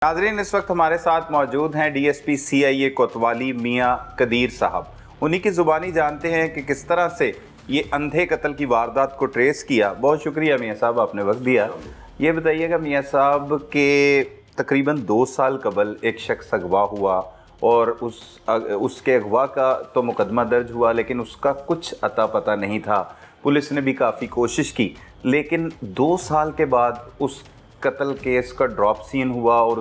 नाज़रीन, इस वक्त हमारे साथ मौजूद हैं DSP CIA कोतवाली मियाँ कदीर साहब। उन्हीं की ज़ुबानी जानते हैं कि किस तरह से ये अंधे कत्ल की वारदात को ट्रेस किया। बहुत शुक्रिया मियाँ साहब, आपने वक्त दिया। ये बताइएगा मियाँ साहब कि तकरीबन 2 साल कबल एक शख्स अगवा हुआ और उसके अगवा का तो मुकदमा दर्ज हुआ, लेकिन उसका कुछ अता पता नहीं था। पुलिस ने भी काफ़ी कोशिश की, लेकिन 2 साल के बाद उस कत्ल केस का ड्रॉप सीन हुआ और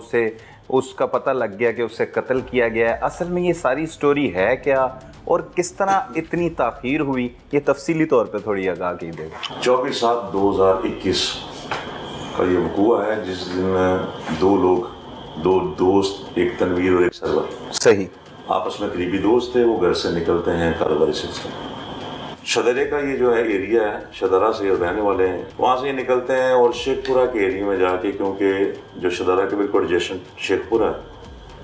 उसका पता लग गया कि उसे कत्ल किया गया है। असल में ये सारी स्टोरी है क्या और किस तरह इतनी ताख़ीर हुई, ये तफसीली तौर पे थोड़ी आगाह की देगा। 24/7/2021 का ये वक़ूआ है जिस दिन दो दोस्त, एक तनवीर और एक सरवर, सही, आपस में करीबी दोस्त थे। वो घर से निकलते हैं कारोबारी सिलसिले। शदरे का ये जो है एरिया है, शदरा से रहने वाले हैं, वहाँ से ये निकलते हैं और शेखपुरा के एरिया में जाके, क्योंकि जो शदरा के बिल्कुल एडजेसेंट शेखपुरा है,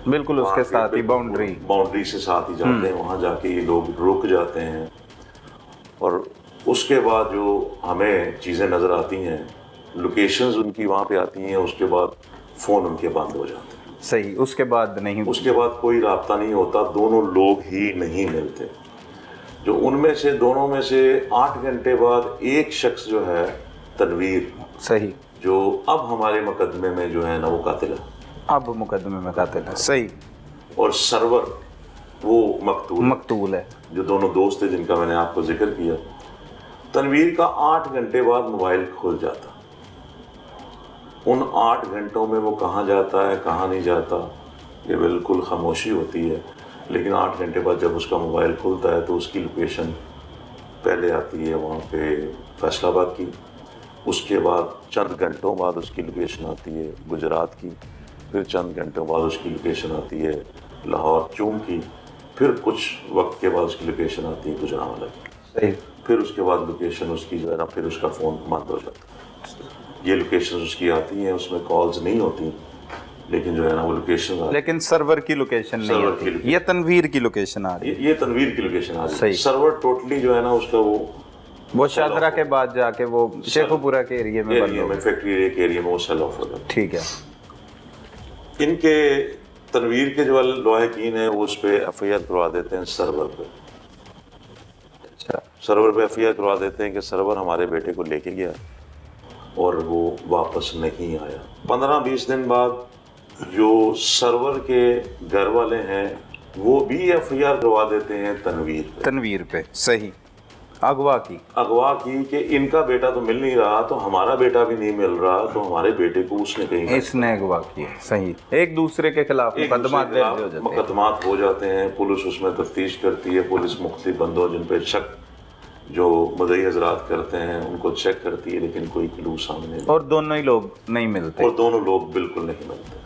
बिल्कुल उसके साथ ही बाउंड्री से साथ ही जाते हैं। वहाँ जाके ये लोग रुक जाते हैं और उसके बाद जो हमें चीज़ें नज़र आती हैं, लोकेशंस उनकी वहाँ पे आती हैं, उसके बाद फ़ोन उनके बंद हो जाते हैं। सही, उसके बाद कोई राब्ता नहीं होता, दोनों लोग ही नहीं मिलते। जो उनमें से दोनों में से 8 घंटे बाद एक शख्स जो है तनवीर, सही, जो अब हमारे मुकदमे में जो है ना वो कातिल है, अब मुकदमे में कातिल है, सही, और सरवर वो मकतूल है। जो दोनों दोस्त थे जिनका मैंने आपको जिक्र किया। तनवीर का 8 घंटे बाद मोबाइल खुल जाता। उन 8 घंटों में वो कहाँ जाता है, कहाँ नहीं जाता, ये बिल्कुल खामोशी होती है। लेकिन 8 घंटे बाद जब उसका मोबाइल खुलता है तो उसकी लोकेशन पहले आती है वहाँ पे फैसलाबाद की, उसके बाद चंद घंटों बाद उसकी लोकेशन आती है गुजरात की, फिर चंद घंटों बाद उसकी लोकेशन आती है लाहौर चूम की, फिर कुछ वक्त के बाद उसकी लोकेशन आती है गुजरांवाला की, फिर उसके बाद लोकेशन उसकी जो है ना, फिर उसका फ़ोन बंद हो जाता है। ये लोकेशन उसकी आती हैं, उसमें कॉल्स नहीं होती, लेकिन जो है ना वो लोकेशन, लेकिन सर्वर की लोकेशन नहीं आती। ये तनवीर की लोकेशन आ रही है, ये तनवीर की लोकेशन आ रही है। सर्वर टोटली जो है ना उसका वो शादरा के बाद जाके वो शेखपुरा के एरिया में फैक्ट्री के एरिया में वो सेल ऑफ हो गया। ठीक है। इनके तनवीर के जो लवाहिकीन है वो उस पर FIR करवा देते हैं सर्वर पे। अच्छा, सर्वर पे FIR करवा देते हैं कि सर्वर हमारे बेटे को लेके गया और वो वापस नहीं आया। 15-20 दिन बाद जो सर्वर के घर वाले हैं वो भी FIR करवा देते हैं तनवीर पे। सही, अगवा की कि इनका बेटा तो मिल नहीं रहा, तो हमारा बेटा भी नहीं मिल रहा, तो हमारे बेटे को इसने अगवा किया। सही, एक दूसरे के खिलाफ मुकदमात हो जाते हैं। पुलिस उसमें तफ्तीश करती है, पुलिस मुख्तलिफ बंदों जिन पे शक जो मुद्दई हजरात करते हैं उनको चेक करती है, लेकिन कोई क्लू सामने नहीं, और दोनों ही लोग नहीं मिलते, और दोनों लोग बिल्कुल नहीं मिलते।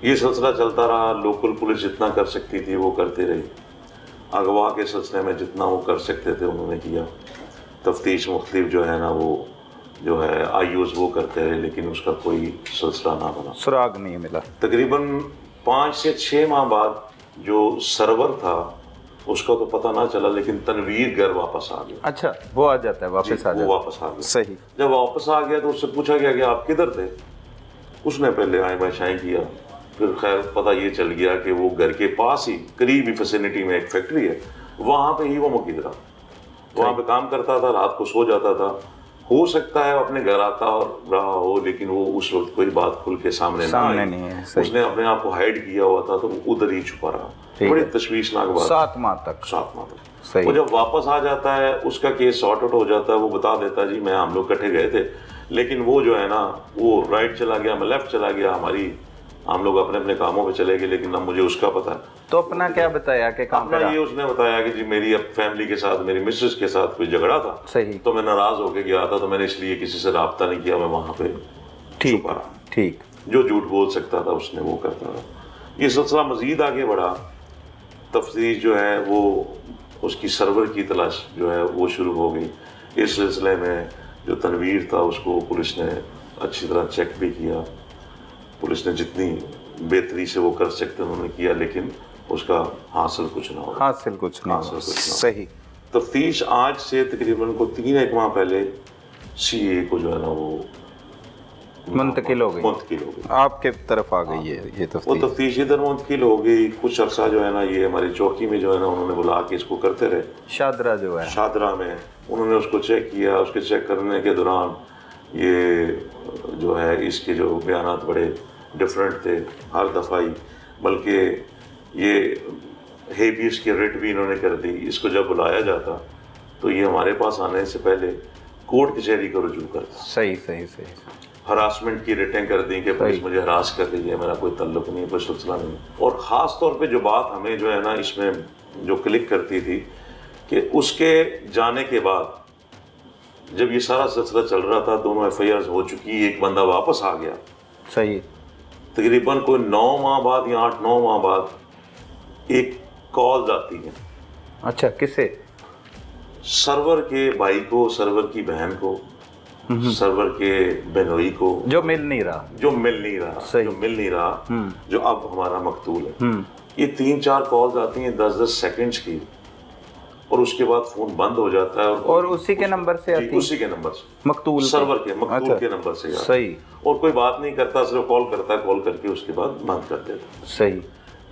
ये सिलसिला चलता रहा। लोकल पुलिस जितना कर सकती थी वो करती रही, अगवा के सिलसिले में जितना वो कर सकते थे उन्होंने किया। तफ्तीश मुख्तलिफ जो है ना वो जो है IUs वो करते रहे, लेकिन उसका कोई सिलसिला ना बना, सुराग नहीं मिला। तकरीबन 5 से 6 माह बाद जो सर्वर था उसका तो पता ना चला, लेकिन तनवीर घर वापस आ गया। अच्छा, वो आ जाता है, वापस आ गया। सही, जब वापस आ गया तो उससे पूछा गया कि आप किधर थे। उसने पहले आए बाशाएं किया, फिर खैर पता ये चल गया कि वो घर के पास ही करीबी फैसिलिटी में एक फैक्ट्री है, वहाँ पे ही वो मुकीद रहा, वहाँ पे काम करता था, रात को सो जाता था। हो सकता है अपने घर आता रहा हो, लेकिन वो उस वक्त कोई बात खुल के सामने नहीं है। उसने अपने आप को हाइड किया हुआ था, तो वो उधर ही छुपा रहा। बड़ी तशवीशनाक बात। 7 माह तक। सही। वो जब वापस आ जाता है उसका केस सॉर्ट आउट हो जाता है, वो बता देता जी मैं हम लोग इकट्ठे गए थे, लेकिन वो जो है ना वो राइट चला गया, मैं लेफ्ट चला गया, हम लोग अपने अपने कामों पे चले गए, लेकिन अब मुझे उसका पता है। तो अपना क्या बताया कि काम अपना ये उसने बताया कि जी मेरी अब फैमिली के साथ, मेरी मिसेस के साथ कोई झगड़ा था। सही। तो मैं नाराज होके गया था, तो मैंने इसलिए किसी से राब्ता नहीं किया, मैं वहाँ पे ठीक जो झूठ बोल सकता था उसने वो करता था। ये सिलसिला मजीद आगे बढ़ा। तफ्तीश जो है वो उसकी सर्वर की तलाश जो है वो शुरू हो गई। इस सिलसिले में जो तनवीर था उसको पुलिस ने अच्छी तरह चेक भी किया। पुलिस ने जितनी बेहतरी से वो कर सकते उन्होंने किया, लेकिन उसका हासिल कुछ ना हो। सही। तफ्तीश आज से तकरीबन 3-1 माह पहले CA को जो है ना वो منتقل ہو گئی، منتقل ہو گئی، آپ کے طرف آ گئی ہے یہ وہ تفتیش؟ تفتیش ادھر منتقل ہو گئی. کچھ عرصہ جو ہے نا یہ ہماری چوکی میں جو ہے نا انہوں نے بلا کے اس کو کرتے رہے. شادرہ جو ہے، شادرہ میں انہوں نے اس کو چیک کیا. اس کے چیک کرنے کے دوران یہ جو ہے اس کے جو بیانات بڑے ڈفرینٹ تھے ہر دفعہ ہی، بلکہ یہ ہیبیس کی ریٹ بھی انہوں نے کر دی. اس کو جب بلایا جاتا تو یہ ہمارے پاس آنے سے پہلے کورٹ کچہری کو رجوع کرتا. صحیح. ہراسمنٹ کی ریٹیں کر دیں کہ پولیس مجھے ہراس کر رہی ہے، میرا کوئی تعلق نہیں، کوئی سلسلہ نہیں. اور خاص طور پہ جو بات ہمیں جو ہے نا اس میں جو کلک کرتی تھی کہ اس کے جانے کے بعد جب یہ سارا سلسلہ چل رہا تھا، دونوں ایف آئی آرز ہو چکی، ایک بندہ واپس آ گیا. صحیح. تقریباً کوئی 9 ماہ بعد یا 8-9 ماہ بعد ایک کال آتی ہے. اچھا، کسے؟ سرور کے بھائی کو، سرور کی بہن کو، سرور کے بہنوئی کو، جو مل نہیں رہا، جو مل نہیں رہا، جو اب ہمارا مقتول ہے. یہ 3-4 کالز آتی ہیں 10-10 سیکنڈز کی، اور اس کے بعد فون بند ہو جاتا ہے. اور اسی کے نمبر سے آتی؟ اسی کے نمبر سے، مقتول سرور کے مقتول کے نمبر سے. صحیح. اور کوئی بات نہیں کرتا، صرف کال کرتا ہے، کال کر کے اس کے بعد بند کر دیتا. صحیح.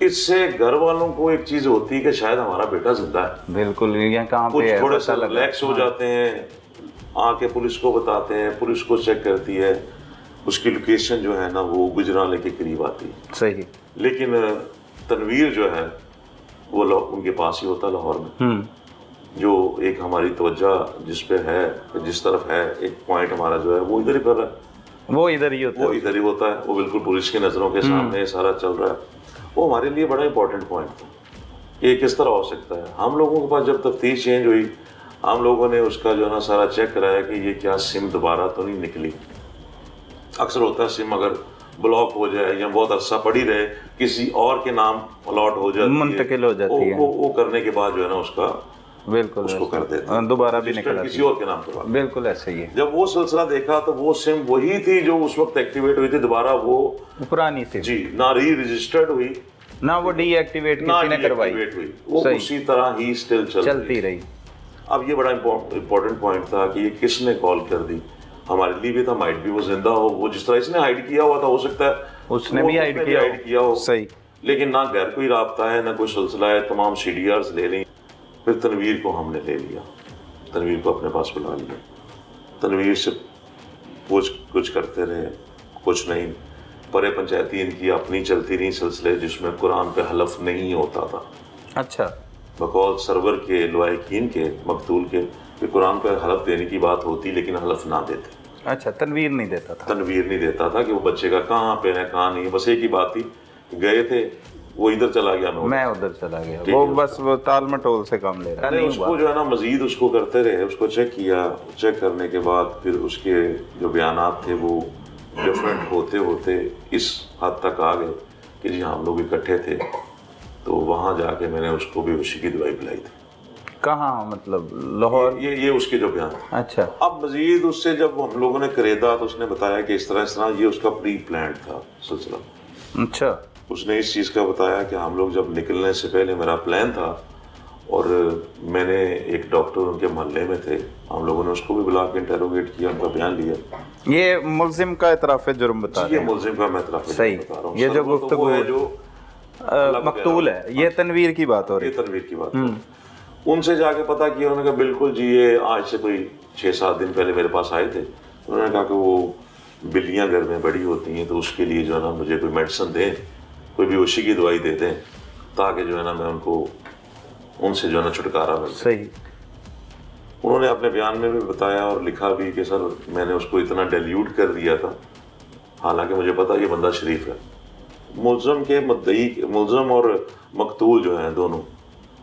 اس سے گھر والوں کو ایک چیز ہوتی ہے کہ شاید ہمارا بیٹا زندہ ہے. بالکل. یہ کہاں پہ کچھ ہے، تھوڑے پتہ سے لگا. ریلیکس ہو جاتے ہیں، آ کے پولیس کو بتاتے ہیں، پولیس کو چیک کرتی ہے، اس کی لوکیشن جو ہے نا وہ گجرالے کے قریب آتی ہے. صحیح. لیکن تنویر جو ہے وہ ان کے پاس ہی ہوتا لاہور میں. جو ایک ہماری توجہ جس پہ ہے، جس طرف ہے، ایک پوائنٹ ہمارا جو ہے وہ ادھر ہی پر ہے، وہ ادھر ہی ہوتا ہے. وہ بالکل پولیس کی نظروں کے سامنے سارا چل رہا ہے. وہ ہمارے لیے بڑا امپورٹنٹ پوائنٹ تھا کہ یہ کس طرح ہو سکتا ہے. ہم لوگوں کے پاس جب تفتیش چینج ہوئی، ہم لوگوں نے اس کا جو ہے نا سارا چیک کرایا کہ یہ کیا سم دوبارہ تو نہیں نکلی. اکثر ہوتا ہے سم اگر بلاک ہو جائے یا بہت عرصہ پڑی رہے، کسی اور کے نام الاٹ ہو جاتی ہے، منتقل ہو جاتی ہے، وہ کرنے کے بعد جو ہے نا اس کا بالکل اس کو کر دیتے ہیں، دوبارہ بھی نکل کسی اور کے نام پر. بالکل ایسے ہی ہے. جب وہ سلسلہ دیکھا تو وہ سم وہی تھی جو اس وقت ایکٹیویٹ ہوئی تھی، دوبارہ وہ پرانی سم، جی نہ ری رجسٹرڈ ہوئی، نہ وہ ڈی ایکٹیویٹ کسی نے کروائی، وہ اسی طرح ہی اسٹل چلتی رہی. اب یہ بڑا امپورٹنٹ پوائنٹ تھا کہ یہ کس نے کال کر دی. ہمارے لیے بھی تھا، مائٹ بھی وہ زندہ ہو، وہ جس طرح اس نے ہائیڈ کیا ہوا تھا ہو سکتا ہے اس نے بھی ہائیڈ کیا ہو. صحیح. لیکن نہ گھر کوئی رابطہ ہے، نہ کوئی سلسلہ ہے. تمام سی ڈی آرز لے لیں. پھر تنویر کو ہم نے لے لیا، تنویر کو اپنے پاس بلا لیا. تنویر سے پوچھ کچھ کرتے رہے، کچھ نہیں. پرے پنچایتی ان کی اپنی چلتی رہی سلسلے جس میں قرآن پہ حلف نہیں ہوتا تھا. اچھا. بقول سرور کے لوائقین کے، مقتول کے، کہ قرآن پہ حلف دینے کی بات ہوتی لیکن حلف نہ دیتے. اچھا. تنویر نہیں دیتا تھا؟ تنویر نہیں دیتا تھا کہ وہ بچے کا کہاں پہ ہے کہاں نہیں. بس ایک ہی بات تھی، گئے تھے وہ ادھر چلا گیا، میں ادھر چلا گیا. وہ بس وہ تال مٹول سے کام لے رہا ہے. اس کو جو ہے نا مزید اس کو کرتے رہے، اس کو چیک کیا. چیک کرنے کے بعد پھر اس کے جو بیانات تھے وہ ڈفرینٹ ہوتے ہوتے اس حد تک آ گئے کہ جی ہم لوگ اکٹھے تھے. تو وہاں جا کے میں نے اس کو بے ہوشی کی دوائی پلائی تھی. کہاں؟ مطلب لاہور؟ یہ اس کے جو بیان. اچھا. اب مزید اس سے جب ہم لوگوں نے کریدا تو اس نے بتایا کہ اس طرح یہ اس کا پری پلانڈ تھا سلسلہ. اچھا. اس نے اس چیز کا بتایا کہ ہم لوگ جب نکلنے سے پہلے میرا پلان تھا، اور میں نے ایک ڈاکٹر ان کے محلے میں تھے، ہم لوگوں نے اس کو بھی بلا کے انٹروگیٹ کیا، ان کا بیان لیا. یہ ملزم کا اعتراف جرم بتا رہے ہیں؟ یہ ملزم کا میں اعتراف صحیح بتا رہا ہوں. یہ جو گفتگو ہے جو مقتول ہے، یہ تنویر کی بات ہو رہی ہے. یہ تنویر کی بات. ان سے جا کے پتا کیا، انہوں نے کہا بالکل جی یہ آج سے کوئی 6-7 دن پہلے میرے پاس آئے تھے. انہوں نے کہا کہ وہ بلیاں گھر میں بڑی ہوتی ہیں تو اس کے لیے جو ہے نا مجھے کوئی میڈیسن دیں، کوئی بھی ہوشی کی دوائی دے دیں تاکہ جو ہے نا میں ان سے جو ہے نا چھٹکارا مل. صحیح. انہوں نے اپنے بیان میں بھی بتایا اور لکھا بھی کہ سر میں نے اس کو اتنا ڈیلیوٹ کر دیا تھا، حالانکہ مجھے پتا یہ بندہ شریف ہے. ملزم کے مدعی، ملزم اور مقتول جو ہیں دونوں،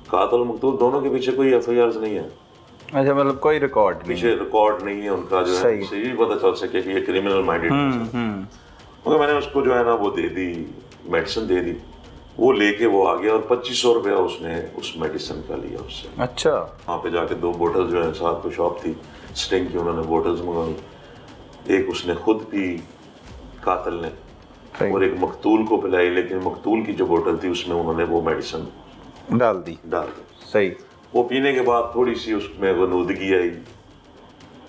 قاتل اور مقتول دونوں کے پیچھے کوئی ایف آئی آرز نہیں ہے. اچھا. مطلب کوئی ریکارڈ نہیں، پیچھے ریکارڈ نہیں ہے ان کا، جو ہے اسے بھی پتہ چل سکے کہ یہ کریمنل مائنڈیڈ ہے. مگر میں نے اس کو جو ہے نا وہ دے دی، میڈیسن دے دی. وہ لے کے وہ آ گیا اور 2500 روپیہ اس نے اس میڈیسن کا لیا اس سے. اچھا. وہاں پہ جا کے 2 بوٹل جو ہے، ساتھ کوئی شاپ تھی اسٹنگ کی، انہوں نے بوٹلز منگوائی. ایک اس نے خود پی قاتل نے، اور ایک مقتول کو پلائی. لیکن مقتول کی جو بوٹل تھی اس میں انہوں نے وہ میڈیسن ڈال دی. صحیح. وہ پینے کے بعد تھوڑی سی اس میں غنودگی آئی.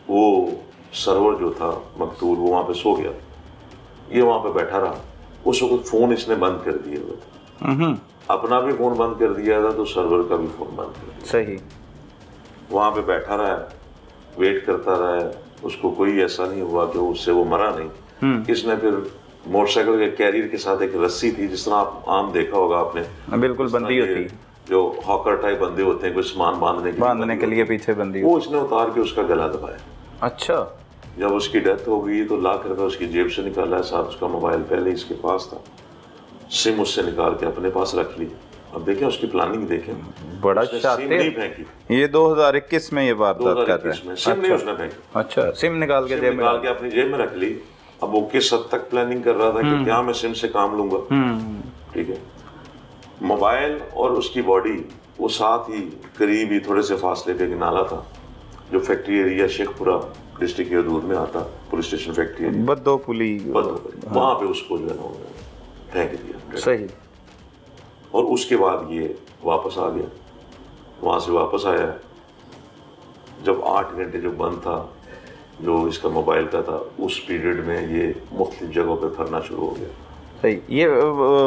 وہ سرور جو تھا مقتول وہ وہاں پہ سو گیا. ये वहाँ पे बैठा रहा, उस वक्त फ़ोन इसने बंद कर दिए हुए थे, अपना भी फ़ोन बंद कर दिया था तो सर्वर का भी फ़ोन बंद कर दिया। सही। वहाँ पे बैठा रहा है, वेट करता रहा है, उसको कोई ऐसा नहीं हुआ कि उससे वो मरा नहीं। इसने फिर मोटरसाइकिल के कैरियर के साथ एक रस्सी थी, जिस तरह आप आम देखा होगा आपने, बिल्कुल बंदी होती, जो हॉकर टाइप बंदे होते हैं, कोई सामान बांधने के लिए पीछे बंदी। वो इसने उतार के उसका गला दबाया। अच्छा। जब उसकी डेथ हो गई तो लाख रुपए उसकी जेब से निकाला है, साथ उसका मोबाइल पहले इसके पास था, सिम उससे निकाल के अपने पास रख ली। अब देखें उसकी प्लानिंग, देखें, बड़ा सिम शातिर। नहीं फेंकी, ये 2021 में ये वारदात कर रहे हैं। सिम नहीं उसने फेंकी। अच्छा, सिम निकाल के जेब में निकाल के अपनी जेब में रख ली। अब वो किस हद तक प्लानिंग कर रहा था कि क्या मैं सिम से काम लूंगा, ठीक है। मोबाइल और उसकी बॉडी वो साथ ही करीब ही थोड़े से फासले पे एक नाला था, जो फैक्ट्री एरिया शेखपुरा डिस्ट्रिक्ट के हदूद में आता, पुलिस स्टेशन फैक्ट्री बद्दो पुली, वहाँ पे उसको जो है ना फेंक दिया। सही। और उसके बाद ये वापस आ गया, वहाँ से वापस आया, जब 8 घंटे जो बंद था, जो इसका मोबाइल का था, उस पीरियड में ये मुख्तलिफ जगहों पे फिरना शुरू हो गया। सही। ये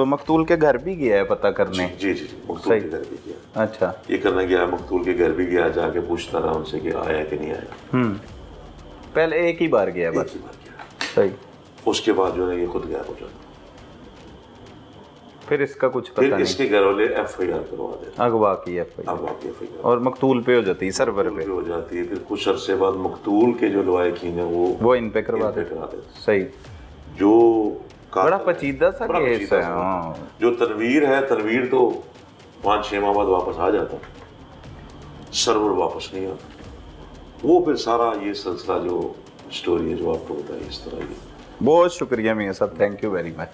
मकतूल के घर भी गया है पता करने? जी, मकतूल के घर भी गया। अच्छा। ये करने गया, मकतूल के घर भी गया, जाके पूछता रहा उनसे कि आया कि नहीं आया। पहले एक ही बार गया बस? सही। उसके बाद जो है ये खुद गायब हो जाता। फिर इसका कुछ पता फिर नहीं। इसके घर वाले FIR करवा देते, अगवा की FIR, और मकतूल पे हो जाती है, सर्वर पे हो जाती है। फिर कुछ अरसे बाद मकतूल के जो लवाहिकीन है वो इन पे करवा देते। सही। जो बड़ा पेचीदा सा केस है। हाँ। जो तनवीर है, तनवीर तो 5-6 माह बाद वापस आ जाता, सर्वर वापस नहीं आता। वो फिर सारा ये सिलसिला जो स्टोरी है जो आपको बताई, इस तरह की। बहुत शुक्रिया मियां साहब, थैंक यू वेरी मच।